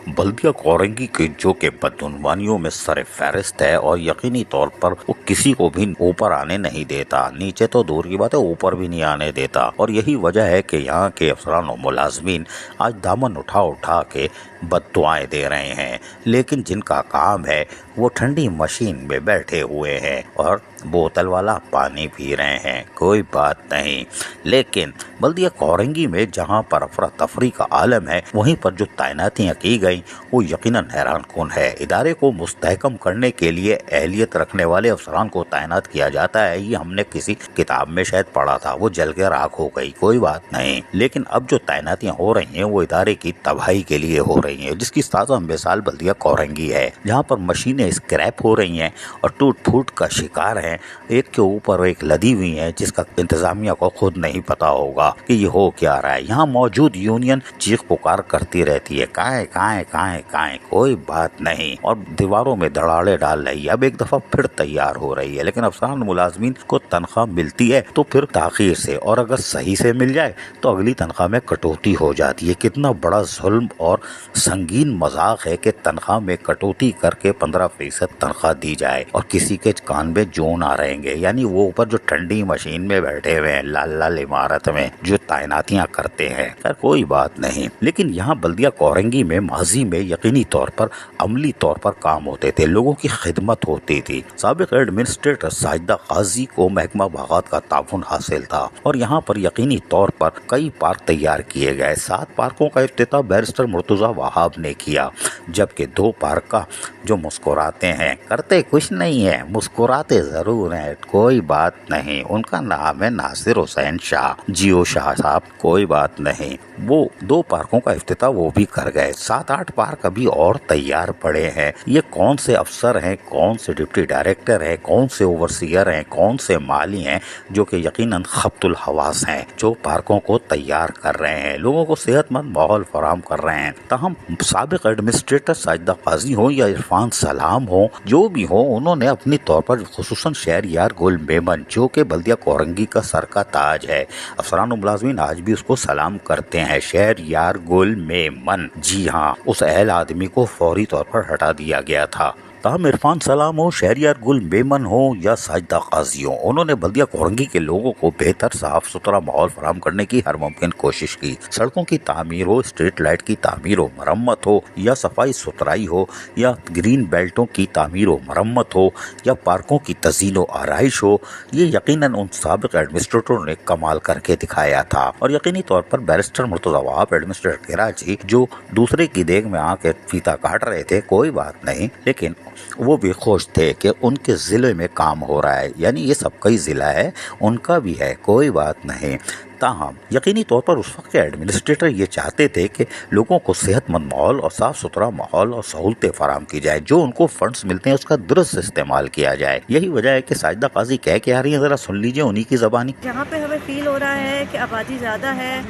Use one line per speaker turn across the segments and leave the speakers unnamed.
बल्दिया कोरंगी की जो कि बदعنवानियों में सर फहरिस्त है और यकीनी तौर पर वो किसी को भी ऊपर आने नहीं देता, नीचे तो दूर की बात है ऊपर भी नहीं आने देता। और यही वजह है कि यहाँ के अफसरान और मुलाजमीन आज दामन उठा उठा के बद्दुआएं दे रहे हैं, लेकिन जिनका काम है वो ठंडी मशीन में बैठे हुए हैं और बोतल वाला पानी पी रहे हैं। कोई बात नहीं, लेकिन बल्दिया कोरंगी में जहां पर अफरा तफरी का आलम है, वहीं पर जो तैनातियां की गई वो यकीनन हैरान कुन है। इदारे को मुस्तहकम करने के लिए अहलियत रखने वाले अफसरान को तैनात किया जाता है, ये हमने किसी किताब में शायद पढ़ा था, वो जल के राख हो गई। कोई बात नहीं, लेकिन अब जो तैनातियां हो रही हैं वो इदारे की तबाही के लिए हो रही हैं, जिसकी ताज़ा मिसाल बल्दिया कोरंगी है, जहाँ पर मशीनें स्क्रैप हो रही हैं और टूट फूट का शिकार हैं, एक के ऊपर एक लदी हुई है, जिसका इंतजामिया को खुद नहीं पता होगा कि ये हो क्या रहा है। यहाँ मौजूद यूनियन चीख पुकार करती रहती है, काहे काहे काहे काहे, कोई बात नहीं, और दीवारों में धड़ाड़े डाल रही है। अब एक दफा फिर तैयार हो रही है, लेकिन अफसरान मुलाजमीन को तनख्वाह मिलती है तो फिर ताखीर से, और अगर सही से मिल जाए तो अगली तनख्वाह में कटौती हो जाती है। कितना बड़ा जुल्म और संगीन मजाक है कि तनख्वाह में कटौती करके 15% तनख्वाह दी जाए और किसी के कान में जोन आ रहेंगे, यानी वो ऊपर जो ठंडी मशीन में बैठे हुए हैं लाल लाल इमारत में जो तैनातियां करते हैं। खैर कोई बात नहीं, लेकिन यहाँ बल्दिया कोरंगी में माजी में यकीनी तौर पर अमली तौर पर काम होते थे, लोगों की खिदमत होती थी। साबिक एडमिनिस्ट्रेटर साजिदा काजी को महकमा बागात का ताउन हासिल था और यहाँ पर यकीनी तौर पर कई पार्क तैयार किए गए। 7 पार्कों का इफ्तिताह बैरिस्टर मुर्तजा वहाब ने किया, जबकि 2 पार्क का जो मुस्कुराते हैं, करते कुछ नहीं है, मुस्कुराते जरूर हैं, कोई बात नहीं, उनका नाम है नासिर हुसैन शाह, जियो शाह साहब, कोई बात नहीं, वो 2 पार्कों का इफ्तिताह वो भी कर गए। 7-8 पार्क अभी और तैयार पड़े हैं। ये कौन से अफसर हैं, कौन से डिप्टी डायरेक्टर हैं, कौन से ओवरसीयर हैं, कौन से माली हैं जो कि यकीनन खब्तुल हवास हैं, जो पार्कों को तैयार कर रहे हैं, लोगों को सेहतमंद माहौल फराहम कर रहे हैं। ताहम साबिक एडमिनिस्ट्रेटर साजिदा काजी हो या इरफान सलाम हो, जो भी हो, उन्होंने अपनी तौर पर खुसूसन शहरयार गुल मेमन जो कि बल्दिया कोरंगी का सर का ताज है, अफसरान और मुलाजमीन आज भी उसको सलाम करते हैं, शहरयार गुल मेमन। जी हाँ, उस अहल आदमी को फौरी तौर पर हटा दिया गया था। ताहम इरफान सलाम हो, शहरयार गुल मेमन हो या साजिदा काजी हो, उन्होंने बल्दिया कोरंगी के लोगों को बेहतर साफ सुथरा माहौल फराहम करने की हर मुमकिन कोशिश की। सड़कों की तामीर हो, स्ट्रीट लाइट की तामीर हो, मरम्मत हो, या सफाई सुथराई हो, या ग्रीन बेल्टों की तामीर हो, मरम्मत हो, या पार्कों की तज़ीन व आराइश हो, ये यकीनन उन साबिक एडमिनिस्ट्रेटरों ने कमाल करके दिखाया था। और यकीनी तौर पर बैरिस्टर मुर्तजा वहाब एडमिनिस्ट्रेटर कराची जो दूसरे की देख में आके फीता काट रहे थे, कोई बात नहीं, लेकिन वो भी खुश थे कि उनके ज़िले में काम हो रहा है, यानी ये सबका ही ज़िला है, उनका भी है, कोई बात नहीं। ताहम यकीनी तौर पर उस वक्त के एडमिनिस्ट्रेटर ये चाहते थे कि लोगों को सेहतमंद माहौल और साफ़ सुथरा माहौल और सहूलतें फराहम की जाए, जो उनको फंड्स मिलते हैं उसका दुरुस्त इस्तेमाल किया जाए। यही वजह है कि साजिदा काजी कह के आ रही है, ज़रा सुन लीजिए उन्हीं की ज़बानी।
यहाँ पे हमें फील हो रहा है कि आबादी ज़्यादा है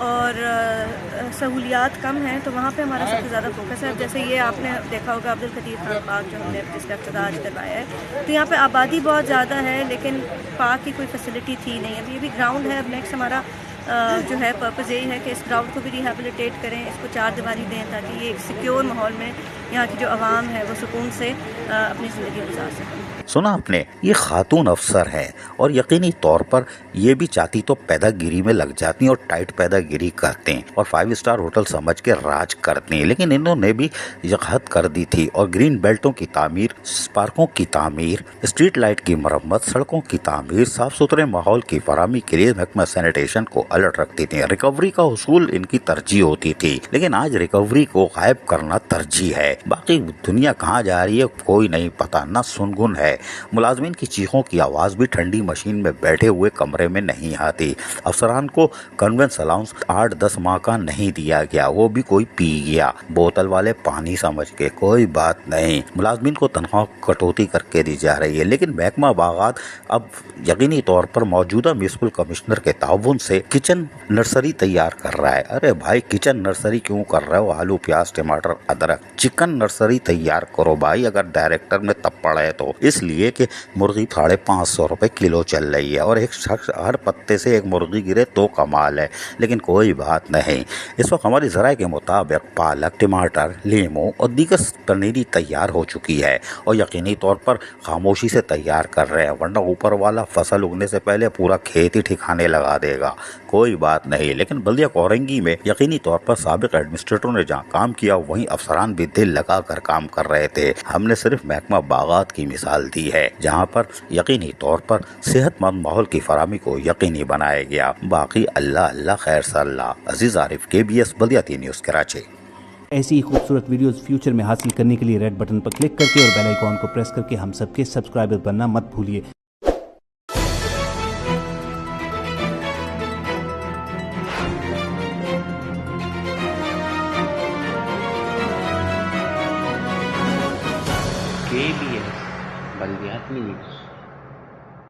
और सहूलियात कम हैं, तो वहाँ पे हमारा सबसे ज़्यादा फोकस है। जैसे ये आपने देखा होगा अब्दुल कदीर खान पार्क जो हमने जिसका इफ्तिताह आज करवाया है, तो यहाँ पे आबादी बहुत ज़्यादा है लेकिन पार्क की कोई फैसिलिटी थी नहीं। अभी ये भी ग्राउंड है। अब नेक्स्ट हमारा जो है पर्पज़ यही है कि इस ग्राउंड को भी रिहेबिलिटेट करें, इसको 4 दीवारी दें ताकि ये एक सिक्योर माहौल में यहाँ की जो आवाम है वो सुकून से अपनी ज़िंदगी गुजार सकें।
सुना आपने, ये खातून अफसर हैं और यकीनी तौर पर ये भी चाहती तो पैदागिरी में लग जाती और टाइट पैदागिरी करते हैं और 5 स्टार होटल समझ के राज करते हैं, लेकिन इन्होंने भी यकहद कर दी थी और ग्रीन बेल्टों की तामीर, पार्कों की तामीर, स्ट्रीट लाइट की मरम्मत, सड़कों की तामीर, साफ सुथरे माहौल की फराहमी के लिए महकमा सैनिटेशन को अलर्ट रखती थी। रिकवरी का हुसूल इनकी तरजीह होती थी, लेकिन आज रिकवरी को गायब करना तरजीह है। बाकी दुनिया कहाँ जा रही है कोई नहीं पता, न सुनगुन है। मुलाजमीन की चीखों की आवाज़ भी ठंडी मशीन में बैठे हुए कमरे में नहीं आती। अफसरान को कन्वेंस अलाउंस 8-10 माह का नहीं दिया गया, वो भी कोई पी गया बोतल वाले पानी समझ के, कोई बात नहीं। मुलाजमीन को तनख्वाह कटौती करके दी जा रही है, लेकिन महकमा बागात अब यकीनी तौर पर मौजूदा म्युनिसिपल कमिश्नर के ताउन से किचन नर्सरी तैयार कर रहा है। अरे भाई, किचन नर्सरी क्यों कर रहे हो? आलू प्याज टमाटर अदरक चिकन चिकन नर्सरी तैयार करो भाई, अगर डायरेक्टर में तब पड़े तो, इसलिए कि मुर्गी 550 रुपए किलो चल रही है और एक शख्स हर पत्ते से एक मुर्गी गिरे तो कमाल है। लेकिन कोई बात नहीं, इस वक्त हमारी ज़राए के मुताबिक पालक, टमाटर, लीमू और दीगर पनीरी तैयार हो चुकी है और यकीनी तौर पर खामोशी से तैयार कर रहे हैं, वरना ऊपर वाला फसल उगने से पहले पूरा खेत ही ठिकाने लगा देगा। कोई बात नहीं, लेकिन बल्दिया कोरंगी में यकीनी तौर पर साबिक एडमिनिस्ट्रेटर ने जहाँ काम किया वहीं अफसरान भी दिल लगा कर काम कर रहे थे। हमने सिर्फ महकमा बागात की मिसाल दी है, जहाँ पर यकीनी तौर पर सेहतमंद माहौल की फराहमी को यकीनी बनाया गया। बाकी अल्लाह अल्लाह खैर सल्लाह। अजीज आरिफ, KBS बल्दिया न्यूज़ कराची।
ऐसी ही खूबसूरत वीडियोस फ्यूचर में हासिल करने के लिए रेड बटन पर क्लिक करके और बेल आइकॉन को प्रेस करके हम सबके सब्सक्राइबर बनना मत भूलिए।
KBS बल्दिया न्यूज़।